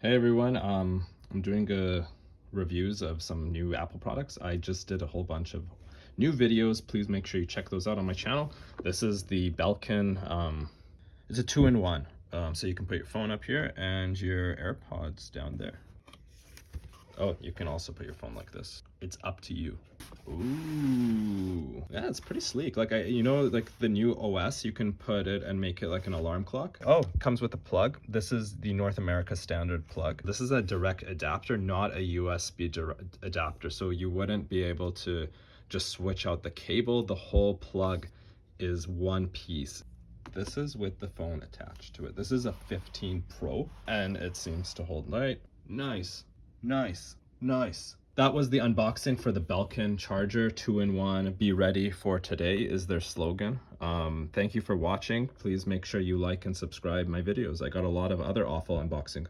Hey everyone, I'm doing reviews of some new Apple products. I just did a whole bunch of new videos. Please make sure you check those out on my channel. This is the Belkin, it's a two-in-one. So you can put your phone up here and your AirPods down there. Oh, you can also put your phone like this. It's up to you. Ooh, yeah, it's pretty sleek. Like like the new OS, you can put it and make it like an alarm clock. Oh, comes with a plug. This is the North America standard plug. This is a direct adapter, not a USB adapter. So you wouldn't be able to just switch out the cable. The whole plug is one piece. This is with the phone attached to it. This is a 15 Pro and it seems to hold light. Nice. Nice, nice. That was the unboxing for the Belkin charger, 2-in-1. Be ready for today is their slogan. Thank you for watching. Please make sure you like and subscribe my videos. I got a lot of other awful unboxing